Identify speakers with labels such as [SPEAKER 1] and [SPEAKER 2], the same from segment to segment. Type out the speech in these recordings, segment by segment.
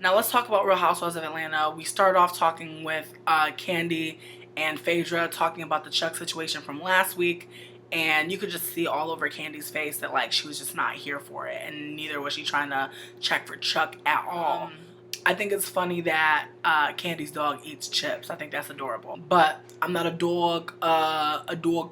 [SPEAKER 1] Now let's talk about Real Housewives of Atlanta. We started off talking with Candy and Phaedra talking about the Chuck situation from last week. And you could just see all over Candy's face that like she was just not here for it. And neither was she trying to check for Chuck at all. I think it's funny that Candy's dog eats chips. I think that's adorable. But I'm not a dog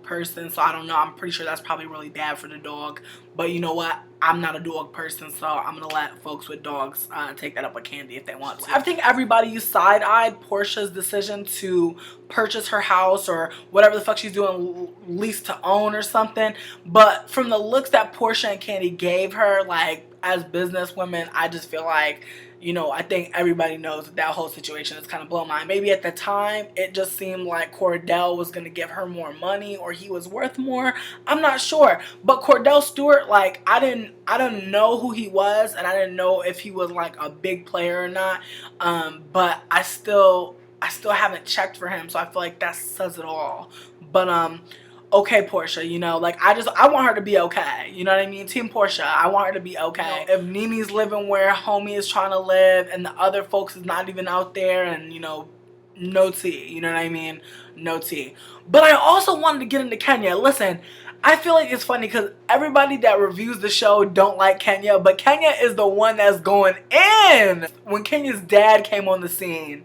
[SPEAKER 1] person, so I don't know. I'm pretty sure that's probably really bad for the dog. But you know what? I'm not a dog person, so I'm going to let folks with dogs take that up with Candy if they want to. I think everybody side-eyed Porsha's decision to purchase her house or whatever the fuck she's doing, lease to own or something. But from the looks that Porsha and Candy gave her, like, as businesswomen, I just feel like, you know, I think everybody knows that whole situation is kind of blown mind. Maybe at the time, it just seemed like Cordell was going to give her more money or he was worth more. I'm not sure. But Cordell Stewart, like, I didn't know who he was, and I didn't know if he was, like, a big player or not. But I still haven't checked for him, so I feel like that says it all. But, okay, Porsha, you know, like, I want her to be okay, you know what I mean? Team Porsha, I want her to be okay. If Nene's living where homie is trying to live and the other folks is not even out there and, you know, no tea, you know what I mean? No tea. But I also wanted to get into Kenya. Listen, I feel like it's funny because everybody that reviews the show don't like Kenya, but Kenya is the one that's going in. When Kenya's dad came on the scene,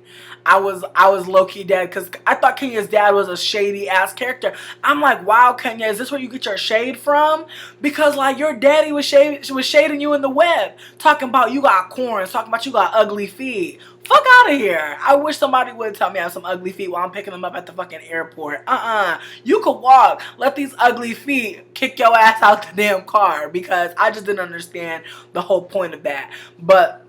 [SPEAKER 1] I was low-key dead because I thought Kenya's dad was a shady-ass character. I'm like, wow, Kenya, is this where you get your shade from? Because, like, your daddy was shading you in the web. Talking about you got corns. Talking about you got ugly feet. Fuck out of here. I wish somebody would tell me I have some ugly feet while I'm picking them up at the fucking airport. You could walk. Let these ugly feet kick your ass out the damn car because I just didn't understand the whole point of that. But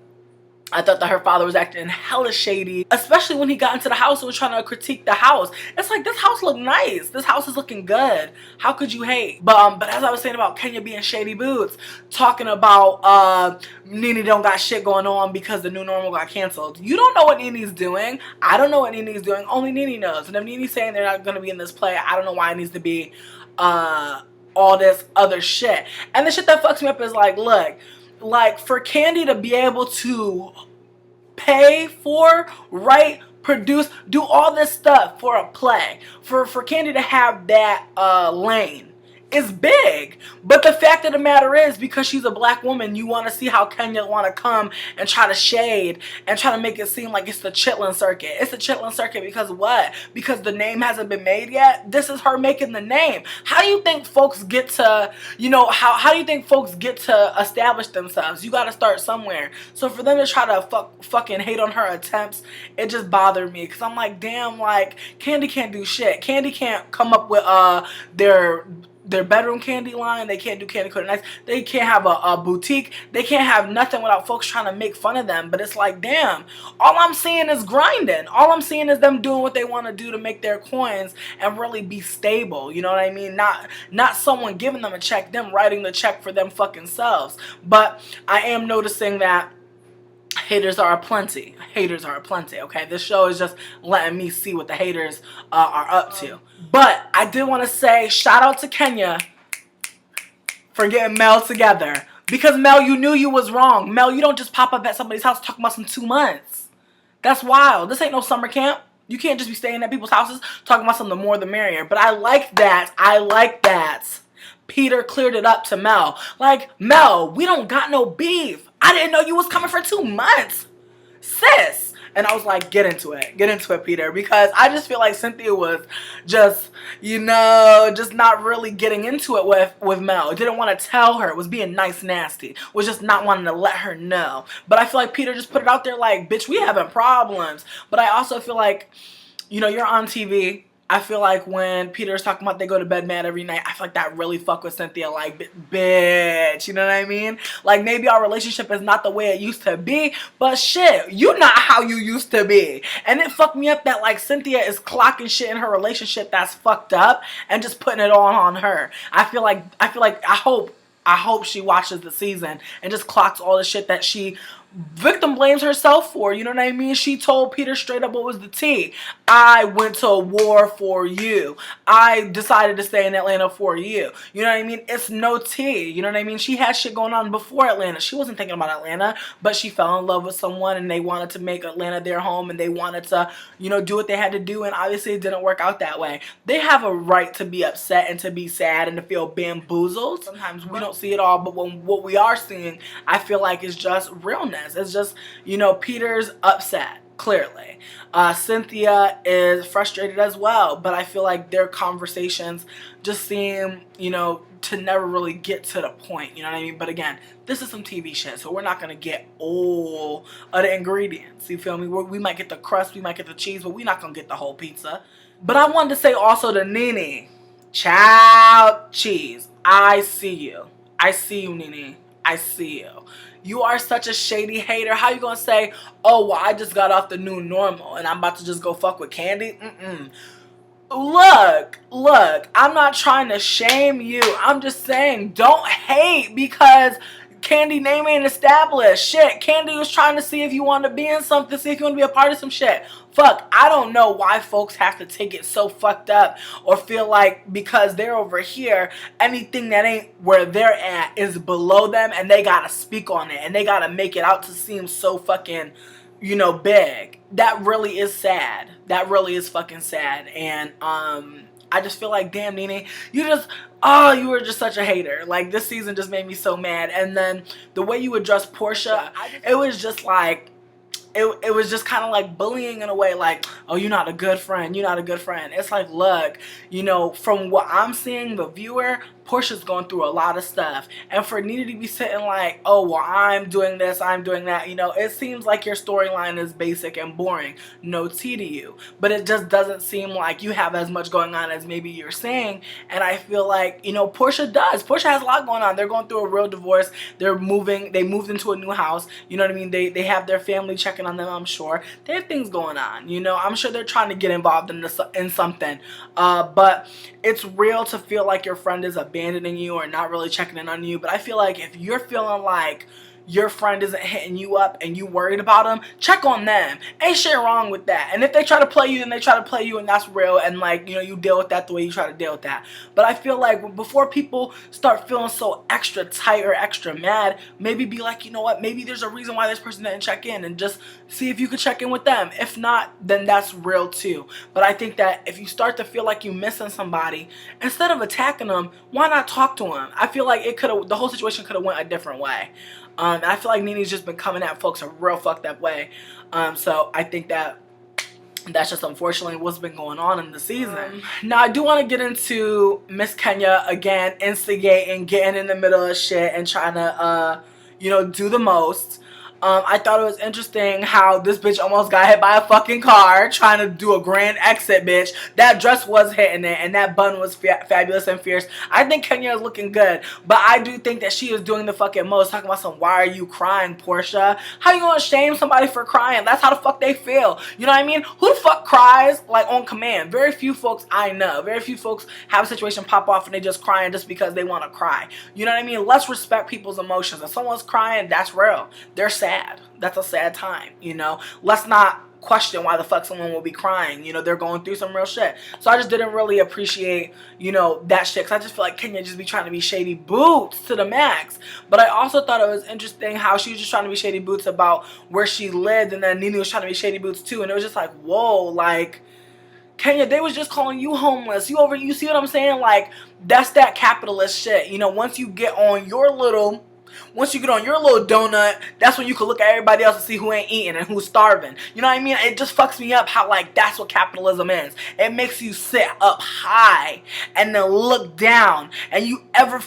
[SPEAKER 1] I thought that her father was acting hella shady, especially when he got into the house and was trying to critique the house. It's like, this house look nice. This house is looking good. How could you hate? But as I was saying about Kenya being shady boots, talking about Nene don't got shit going on because the new normal got canceled. You don't know what Nene's doing. I don't know what Nene's doing. Only Nene knows. And if Nene's saying they're not going to be in this play, I don't know why it needs to be all this other shit. And the shit that fucks me up is like, look, like, for Candy to be able to pay for, write, produce, do all this stuff for a play, for Candy to have that lane is big. But the fact of the matter is, because she's a black woman, you want to see how Kenya want to come and try to shade and try to make it seem like it's the Chitlin circuit. It's the Chitlin circuit because what? Because the name hasn't been made yet? This is her making the name. How do you think folks get to, you know, how do you think folks get to establish themselves? You got to start somewhere. So for them to try to fucking hate on her attempts, it just bothered me. Because I'm like, damn, like, Candy can't do shit. Candy can't come up with their bedroom candy line. They can't do Candy Coated Nights. They can't have a boutique. They can't have nothing without folks trying to make fun of them. But it's like, damn, all I'm seeing is grinding. All I'm seeing is them doing what they want to do to make their coins and really be stable. You know what I mean? Not someone giving them a check, them writing the check for them fucking selves. But I am noticing that haters are aplenty. Haters are aplenty, okay? This show is just letting me see what the haters are up to. But I did want to say shout out to Kenya for getting Mel together. Because Mel, you knew you was wrong. Mel, you don't just pop up at somebody's house talking about some 2 months. That's wild. This ain't no summer camp. You can't just be staying at people's houses talking about something, the more the merrier. But I like that. I like that Peter cleared it up to Mel. Like, Mel, we don't got no beef. I didn't know you was coming for 2 months. Sis. And I was like, get into it. Get into it, Peter. Because I just feel like Cynthia was just, you know, just not really getting into it with Mel. Didn't want to tell her. Was being nice nasty. Was just not wanting to let her know. But I feel like Peter just put it out there like, bitch, we having problems. But I also feel like, you know, you're on TV. I feel like when Peter's talking about they go to bed mad every night, I feel like that really fuck with Cynthia. Like, bitch, you know what I mean? Like, maybe our relationship is not the way it used to be, but shit, you not how you used to be. And it fucked me up that, like, Cynthia is clocking shit in her relationship that's fucked up and just putting it all on her. I hope she watches the season and just clocks all the shit that she victim blames herself for. You know what I mean? She told Peter straight up what was the tea. I went to war for you. I decided to stay in Atlanta for you. You know what I mean? It's no tea. You know what I mean? She had shit going on before Atlanta. She wasn't thinking about Atlanta, but she fell in love with someone and they wanted to make Atlanta their home and they wanted to, you know, do what they had to do, and obviously it didn't work out that way. They have a right to be upset and to be sad and to feel bamboozled. Sometimes we don't see it all, but when what we are seeing, I feel like is just realness. It's just, you know, Peter's upset, clearly. Cynthia is frustrated as well, but I feel like their conversations just seem, you know, to never really get to the point, you know what I mean? But again, this is some TV shit, so we're not going to get all of the ingredients, you feel me? We might get the crust, we might get the cheese, but we're not going to get the whole pizza. But I wanted to say also to Nene, child cheese, I see you. I see you, Nene. I see you. You are such a shady hater. How you gonna say, oh, well, I just got off the new normal and I'm about to just go fuck with Candy? Look, I'm not trying to shame you. I'm just saying, don't hate because Candy name ain't established. Shit, Candy was trying to see if you want to be in something, see if you want to be a part of some shit. Fuck, I don't know why folks have to take it so fucked up or feel like because they're over here, anything that ain't where they're at is below them and they gotta speak on it and they gotta make it out to seem so fucking, you know, big. That really is sad. That really is fucking sad. And I just feel like, damn, Nene, you were just such a hater. Like, this season just made me so mad. And then the way you addressed Porsha, it was just like, it was just kind of like bullying in a way, like, oh, you're not a good friend, you're not a good friend. It's like, look, you know, from what I'm seeing, the viewer, Porsha's going through a lot of stuff. And for Nene to be sitting like, oh, well, I'm doing this, I'm doing that, you know, it seems like your storyline is basic and boring. No tea to you. But it just doesn't seem like you have as much going on as maybe you're saying. And I feel like, you know, Porsha does. Porsha has a lot going on. They're going through a real divorce. They moved into a new house. You know what I mean? They have their family checking on them, I'm sure. They have things going on, you know. I'm sure they're trying to get involved in something. But it's real to feel like your friend is abandoning you or not really checking in on you. But I feel like if you're feeling like your friend isn't hitting you up and you worried about them, check on them. Ain't shit wrong with that. And if they try to play you, then they try to play you, and that's real. And like, you know, you deal with that the way you try to deal with that. But I feel like before people start feeling so extra tight or extra mad, maybe be like, you know what, maybe there's a reason why this person didn't check in, and just see if you could check in with them. If not, then that's real too. But I think that if you start to feel like you're missing somebody, instead of attacking them, why not talk to them? I feel like the whole situation could have went a different way. And I feel like Nene's just been coming at folks a real fucked up way. So I think that that's just unfortunately what's been going on in the season. Now I do want to get into Miss Kenya again, instigating, getting in the middle of shit and trying to, you know, do the most. I thought it was interesting how this bitch almost got hit by a fucking car trying to do a grand exit, bitch. That dress was hitting it and that bun was fabulous and fierce. I think Kenya is looking good, but I do think that she is doing the fucking most. Talking about some, why are you crying, Porsha? How you gonna shame somebody for crying? That's how the fuck they feel. You know what I mean? Who the fuck cries like on command? Very few folks I know. Very few folks have a situation pop off and they just crying just because they want to cry. You know what I mean? Let's respect people's emotions. If someone's crying, that's real. They're sad. That's a sad time, you know. Let's not question why the fuck someone will be crying. You know, they're going through some real shit. So I just didn't really appreciate, you know, that shit, because I just feel like Kenya just be trying to be shady boots to the max. But I also thought it was interesting how she was just trying to be shady boots about where she lived, and then Nene was trying to be shady boots too, and it was just like, whoa, like, Kenya, they was just calling you homeless. You see what I'm saying? Like, that's that capitalist shit. You know, once you get on your little donut, that's when you can look at everybody else and see who ain't eating and who's starving. You know what I mean? It just fucks me up how, like, that's what capitalism is. It makes you sit up high and then look down, and you ever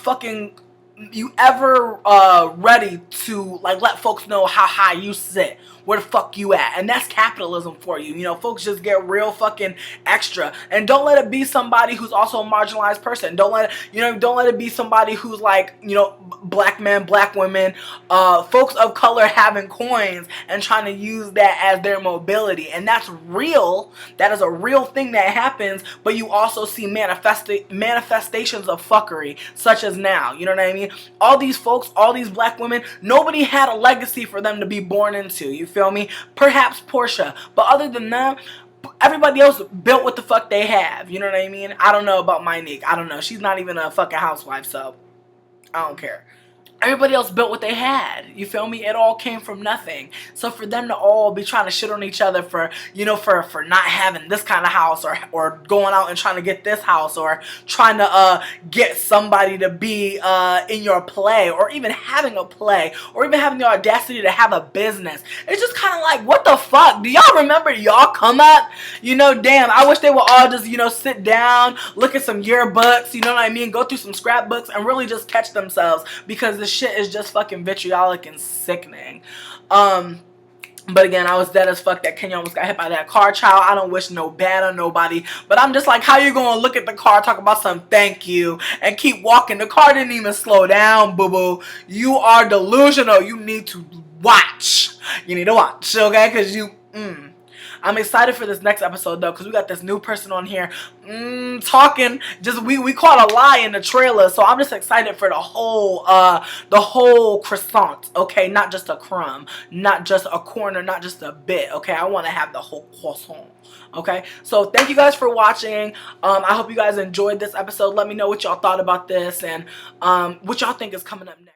[SPEAKER 1] ready to, like, let folks know how high you sit, where the fuck you at. And that's capitalism for you. You know, folks just get real fucking extra. And don't let it be somebody who's also a marginalized person. Don't let it be somebody who's like, you know, black men, black women, folks of color having coins and trying to use that as their mobility. And that's real. That is a real thing that happens. But you also see manifestations of fuckery, such as now. You know what I mean? me? All these folks, all these black women, nobody had a legacy for them to be born into, you feel me? Perhaps Porsha, but other than them, everybody else built what the fuck they have, you know what I mean? I don't know about my Nick, I don't know, she's not even a fucking housewife, so I don't care. Everybody else built what they had. You feel me? It all came from nothing. So for them to all be trying to shit on each other for, you know, for not having this kind of house, or going out and trying to get this house, or trying to get somebody to be in your play, or even having a play, or even having the audacity to have a business. It's just kind of like, what the fuck? Do y'all remember y'all come up? You know, damn, I wish they would all just, you know, sit down, look at some yearbooks, you know what I mean? Go through some scrapbooks and really just catch themselves, because this shit is just fucking vitriolic and sickening. But again, I was dead as fuck that Kenya almost got hit by that car, child. I don't wish no bad on nobody, but I'm just like, how you gonna look at the car, talk about some thank you, and keep walking? The car didn't even slow down, boo-boo. You are delusional. You need to watch. You need to watch, okay? Because you, I'm excited for this next episode though, because we got this new person on here talking. Just we caught a lie in the trailer, so I'm just excited for the whole croissant, okay? Not just a crumb, not just a corner, not just a bit, okay? I want to have the whole croissant. Okay, so thank you guys for watching. I hope you guys enjoyed this episode. Let me know what y'all thought about this, and what y'all think is coming up next.